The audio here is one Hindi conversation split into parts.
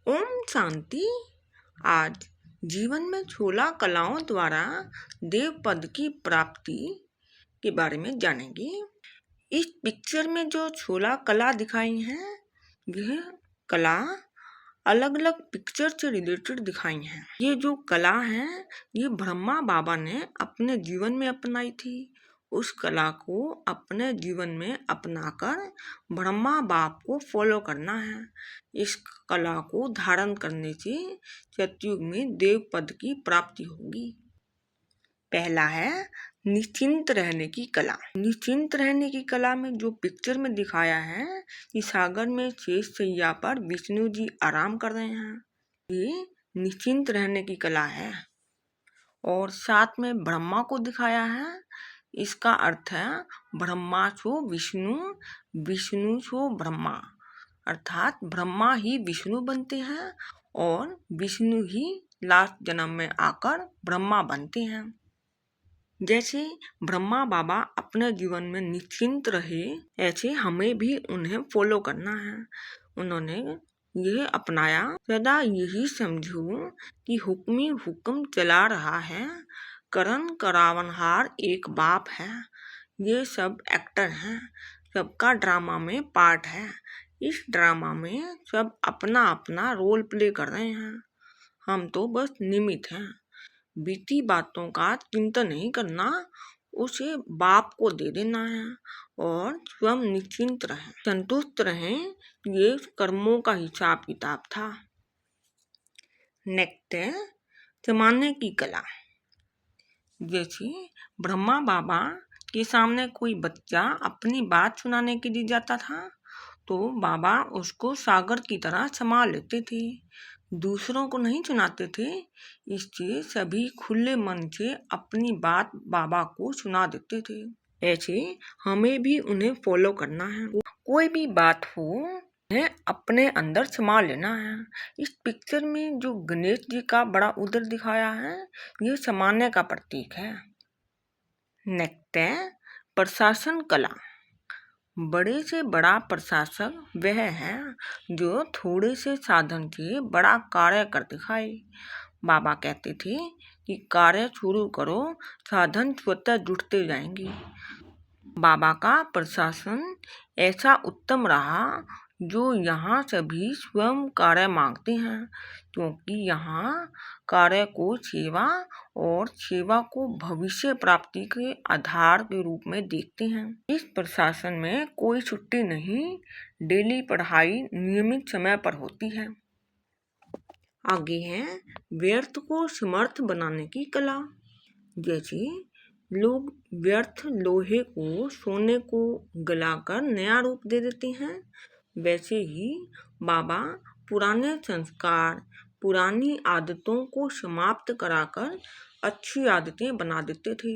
ओम शांति। आज जीवन में छोला कलाओं द्वारा देव पद की प्राप्ति के बारे में जानेंगे। इस पिक्चर में जो छोला कला दिखाई है, यह कला अलग अलग पिक्चर से रिलेटेड दिखाई है। ये जो कला है, ये ब्रह्मा बाबा ने अपने जीवन में अपनाई थी। उस कला को अपने जीवन में अपनाकर ब्रह्मा बाप को फॉलो करना है। इस कला को धारण करने से सतयुग में देव पद की प्राप्ति होगी। पहला है निश्चिंत रहने की कला। निश्चिंत रहने की कला में जो पिक्चर में दिखाया है कि सागर में शेष शैया पर विष्णु जी आराम कर रहे हैं, ये निश्चिंत रहने की कला है। और साथ में ब्रह्मा को दिखाया है, इसका अर्थ है ब्रह्मा छो विष्णु, विष्णु छो ब्रह्मा, अर्थात ब्रह्मा ही विष्णु बनते हैं और विष्णु ही लास्ट जन्म में आकर ब्रह्मा बनते हैं। जैसे ब्रह्मा बाबा अपने जीवन में निश्चिंत रहे, ऐसे हमें भी उन्हें फॉलो करना है। उन्होंने यह अपनाया, सदा यही समझो कि हुक्मी हुक्म चला रहा है, करण करावनहार एक बाप है। ये सब एक्टर हैं, सबका ड्रामा में पार्ट है। इस ड्रामा में सब अपना अपना रोल प्ले कर रहे हैं, हम तो बस निमित्त हैं। बीती बातों का चिंतन नहीं करना, उसे बाप को दे देना है और स्वयं निश्चिंत रहें, संतुष्ट रहें। ये कर्मों का हिसाब किताब था। नेक्स्ट है जमाने की कला। जैसे ब्रह्मा बाबा के सामने कोई बच्चा अपनी बात सुनाने के लिए जाता था, तो बाबा उसको सागर की तरह संभाल लेते थे, दूसरों को नहीं सुनाते थे। इससे सभी खुले मन से अपनी बात बाबा को सुना देते थे। ऐसे हमें भी उन्हें फॉलो करना है। कोई भी बात हो, उन्हें अपने अंदर समा लेना है। इस पिक्चर में जो गणेश जी का बड़ा उदर दिखाया है, ये समाने का प्रतीक है। नेक्स्ट है प्रशासन कला। बड़े से बड़ा प्रशासक वह है जो थोड़े से साधन से बड़ा कार्य कर दिखाए। बाबा कहते थे कि कार्य शुरू करो, साधन स्वतः जुटते जाएंगे। बाबा का प्रशासन ऐसा उत्तम रहा जो यहाँ सभी स्वयं कार्य मांगते हैं, क्योंकि यहाँ कार्य को सेवा और सेवा को भविष्य प्राप्ति के आधार के रूप में देखते हैं। इस प्रशासन में कोई छुट्टी नहीं, डेली पढ़ाई नियमित समय पर होती है। आगे है व्यर्थ को समर्थ बनाने की कला। जैसे लोग व्यर्थ लोहे को सोने को गलाकर नया रूप दे देते हैं, वैसे ही बाबा पुराने संस्कार, पुरानी आदतों को समाप्त कराकर अच्छी आदतें बना देते थे।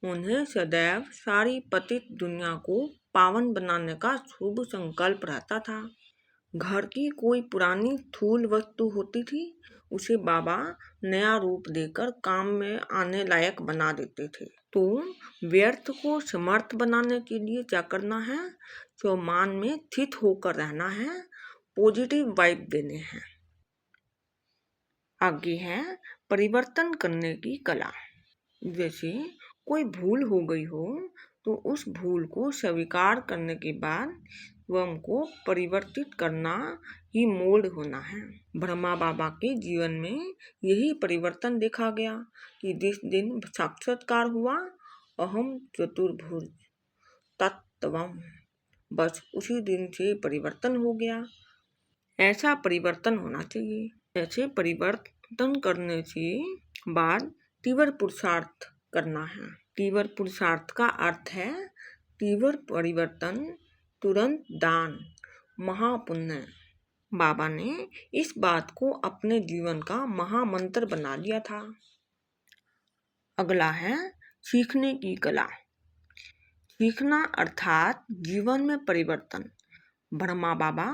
उन्हें सदैव सारी पतित दुनिया को पावन बनाने का शुभ संकल्प रहता था। घर की कोई पुरानी स्थूल वस्तु होती थी, उसे बाबा नया रूप देकर काम में आने लायक बना देते थे। तो व्यर्थ को समर्थ बनाने के लिए क्या करना है? मान में स्थित होकर रहना है, पॉजिटिव वाइब देने हैं। आगे है परिवर्तन करने की कला। जैसे कोई भूल हो गई हो, तो उस भूल को स्वीकार करने के बाद स्वयं को परिवर्तित करना ही मोल्ड होना है। ब्रह्मा बाबा के जीवन में यही परिवर्तन देखा गया कि जिस दिन साक्षात्कार हुआ, अहम चतुर्भुज तत्वम, बस उसी दिन से परिवर्तन हो गया। ऐसा परिवर्तन होना चाहिए। ऐसे परिवर्तन करने से बाद तीव्र पुरुषार्थ करना है। तीव्र पुरुषार्थ का अर्थ है तीव्र परिवर्तन, तुरंत दान, महापुण्य। बाबा ने इस बात को अपने जीवन का महामंत्र बना लिया था। अगला है सीखने की कला। सीखना अर्थात जीवन में परिवर्तन। ब्रह्मा बाबा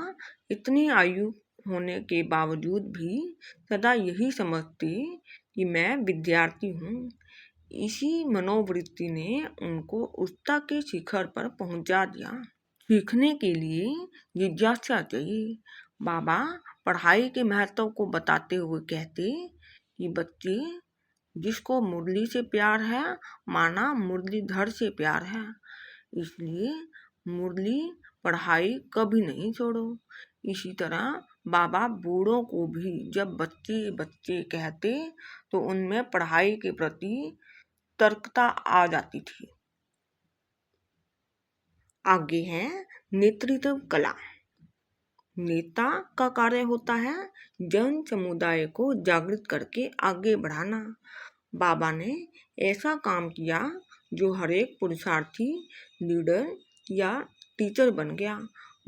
इतनी आयु होने के बावजूद भी सदा यही समझते कि मैं विद्यार्थी हूँ। इसी मनोवृत्ति ने उनको उच्चता के शिखर पर पहुंचा दिया। सीखने के लिए जिज्ञासा चाहिए, बाबा पढ़ाई के महत्व को बताते हुए कहते कि बच्चे, जिसको मुरली से प्यार है माना मुरलीधर से प्यार है, इसलिए मुरली पढ़ाई कभी नहीं छोड़ो। इसी तरह बाबा बूढ़ों को भी जब बच्चे बच्चे कहते तो उनमें पढ़ाई के प्रति तर्कता आ जाती थी। आगे है नेतृत्व कला। नेता का कार्य होता है जन समुदाय को जागृत करके आगे बढ़ाना। बाबा ने ऐसा काम किया जो हर एक पुरुषार्थी लीडर या टीचर बन गया।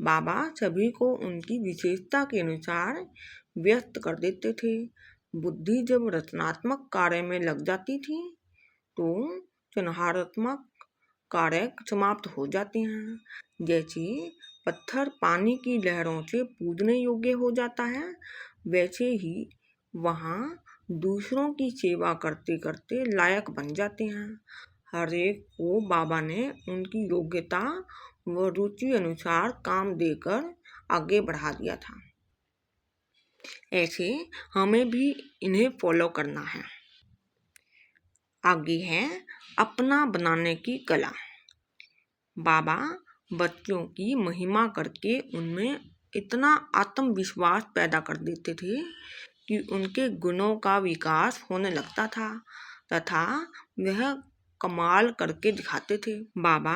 बाबा सभी को उनकी विशेषता के अनुसार व्यस्त कर देते थे। बुद्धि जब रचनात्मक कार्य में लग जाती थी तो संहारात्मक कार्य समाप्त हो जाते हैं। जैसे पत्थर पानी की लहरों से कूदने योग्य हो जाता है, वैसे ही वहाँ दूसरों की सेवा करते करते लायक बन जाते हैं। हर एक को बाबा ने उनकी योग्यता व रुचि अनुसार काम देकर आगे बढ़ा दिया था। ऐसे हमें भी इन्हें फॉलो करना है। आगे है अपना बनाने की कला। बाबा बच्चों की महिमा करके उनमें इतना आत्मविश्वास पैदा कर देते थे कि उनके गुणों का विकास होने लगता था तथा वह कमाल करके दिखाते थे। बाबा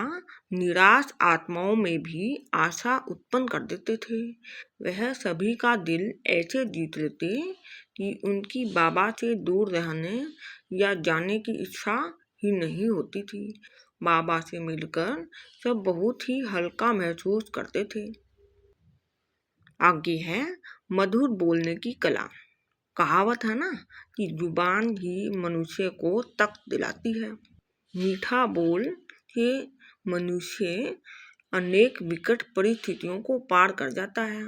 निराश आत्माओं में भी आशा उत्पन्न कर देते थे। वह सभी का दिल ऐसे जीत लेते कि उनकी बाबा से दूर रहने या जाने की इच्छा ही नहीं होती थी। बाबा से मिलकर सब बहुत ही हल्का महसूस करते थे। आगे है मधुर बोलने की कला। कहावत है ना कि जुबान ही मनुष्य को तख्त दिलाती है। मीठा बोल के मनुष्य अनेक विकट परिस्थितियों को पार कर जाता है।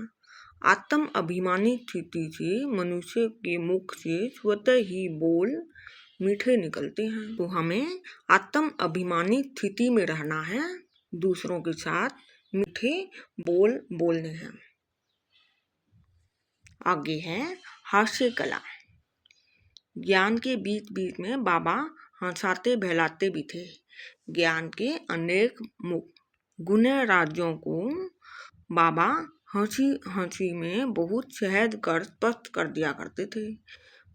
आत्म अभिमानी स्थिति से मनुष्य के मुख से स्वतः ही बोल मीठे निकलते हैं। तो हमें आत्म अभिमानी स्थिति में रहना है, दूसरों के साथ मीठे बोल बोलने हैं। आगे है हास्य कला। ज्ञान के बीच बीच में बाबा हंसाते बहलाते भी थे। ज्ञान के अनेक गुण राज्यों को बाबा हंसी हंसी में बहुत सहज कर स्पष्ट कर दिया करते थे।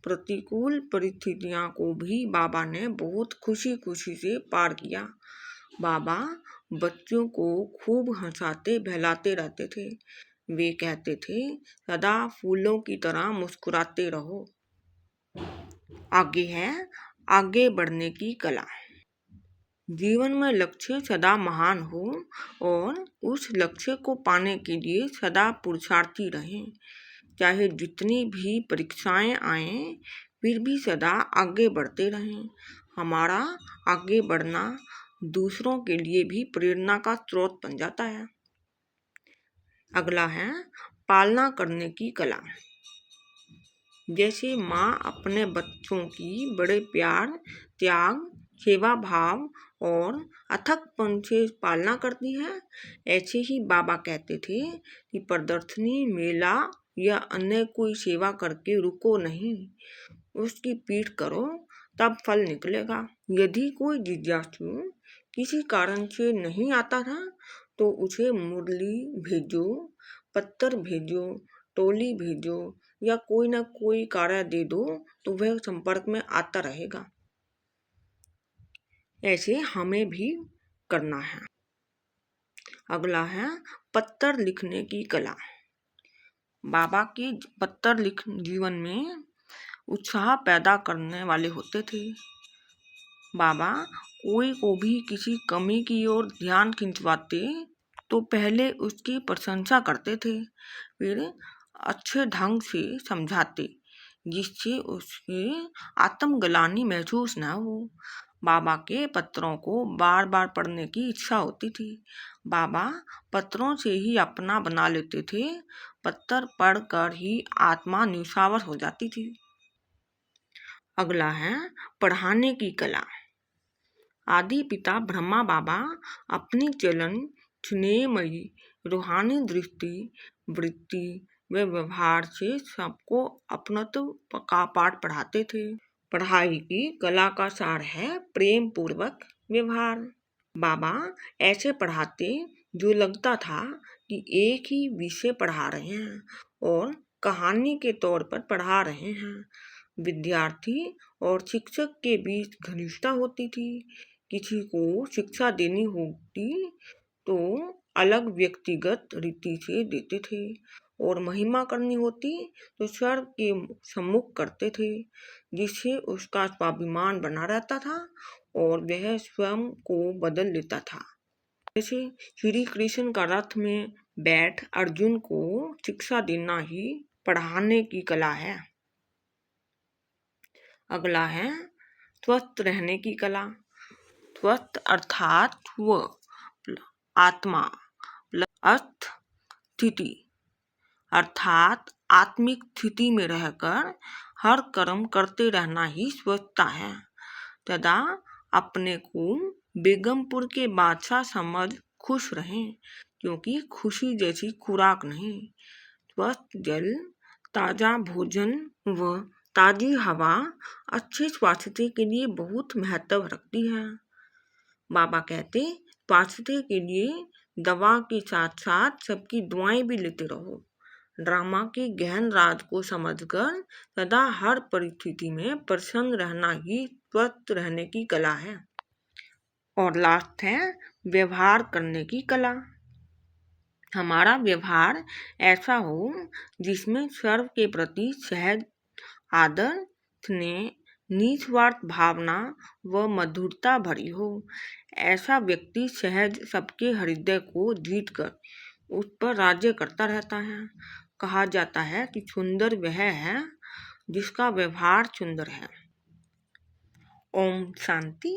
प्रतिकूल परिस्थितियों को भी बाबा ने बहुत खुशी खुशी से पार किया। बाबा बच्चों को खूब हंसाते बहलाते रहते थे। वे कहते थे, सदा फूलों की तरह मुस्कुराते रहो। आगे है आगे बढ़ने की कला। जीवन में लक्ष्य सदा महान हो और उस लक्ष्य को पाने के लिए सदा पुरुषार्थी रहें। चाहे जितनी भी परीक्षाएं आएं, फिर भी सदा आगे बढ़ते रहें। हमारा आगे बढ़ना दूसरों के लिए भी प्रेरणा का स्रोत बन जाता है। अगला है पालना करने की कला। जैसे माँ अपने बच्चों की बड़े प्यार, त्याग, सेवा भाव और अथकपन से पालना करती है, ऐसे ही बाबा कहते थे कि प्रदर्शनी, मेला या अन्य कोई सेवा करके रुको नहीं, उसकी पीठ करो, तब फल निकलेगा। यदि कोई जिज्ञासु किसी कारण से नहीं आता था तो उसे मुरली भेजो, पत्थर भेजो, टोली भेजो या कोई ना कोई कार्य दे दो तो वह संपर्क में आता रहेगा। ऐसे हमें भी करना है। अगला है पत्र लिखने की कला। बाबा के पत्र जीवन में उत्साह पैदा करने वाले होते थे। बाबा कोई को भी किसी कमी की ओर ध्यान खिंचवाते तो पहले उसकी प्रशंसा करते थे, फिर अच्छे ढंग से समझाते जिससे उसके आत्मग्लानि महसूस न हो। बाबा के पत्रों को बार बार पढ़ने की इच्छा होती थी। बाबा पत्रों से ही अपना बना लेते थे। पत्र पढ़कर ही आत्मा न्यौछावर हो जाती थी। अगला है पढ़ाने की कला। आदि पिता ब्रह्मा बाबा अपनी चलन, स्नेहमयी रूहानी दृष्टि, वृत्ति, वे व्यवहार से सबको अपनत्व का पाठ पढ़ाते थे। पढ़ाई की कला का सार है प्रेम पूर्वक व्यवहार। बाबा ऐसे पढ़ाते जो लगता था कि एक ही विषय पढ़ा रहे हैं और कहानी के तौर पर पढ़ा रहे हैं। विद्यार्थी और शिक्षक के बीच घनिष्ठता होती थी। किसी को शिक्षा देनी होती तो अलग व्यक्तिगत रीति से देते थे और महिमा करनी होती तो सर के सम्मुख करते थे, जिससे उसका स्वाभिमान बना रहता था और वह स्वयं को बदल लेता था। जैसे श्री कृष्ण का रथ में बैठ अर्जुन को शिक्षा देना ही पढ़ाने की कला है। अगला है स्वस्थ रहने की कला। स्वस्थ अर्थात स्व आत्मा अर्थ स्थिति अर्थात आत्मिक स्थिति में रहकर हर कर्म करते रहना ही स्वस्थता है। तथा अपने को बेगमपुर के बादशाह समझ खुश रहें, क्योंकि खुशी जैसी खुराक नहीं। स्वस्थ जल, ताजा भोजन व ताजी हवा अच्छे स्वास्थ्य के लिए बहुत महत्व रखती है। बाबा कहते स्वास्थ्य के लिए दवा के साथ साथ सबकी दुआएं भी लेते रहो। ड्रामा के गहन राज को समझकर सदा हर परिस्थिति में प्रसन्न रहना ही स्वस्थ रहने की कला है। और लास्ट है व्यवहार करने की कला। हमारा व्यवहार ऐसा हो जिसमें सर्व के प्रति सहज आदर, स्नेह, निस्वार्थ भावना व मधुरता भरी हो। ऐसा व्यक्ति सहज सबके हृदय को जीतकर उस पर राज्य करता रहता है। कहा जाता है कि सुंदर वह है जिसका व्यवहार सुंदर है। ओम शांति।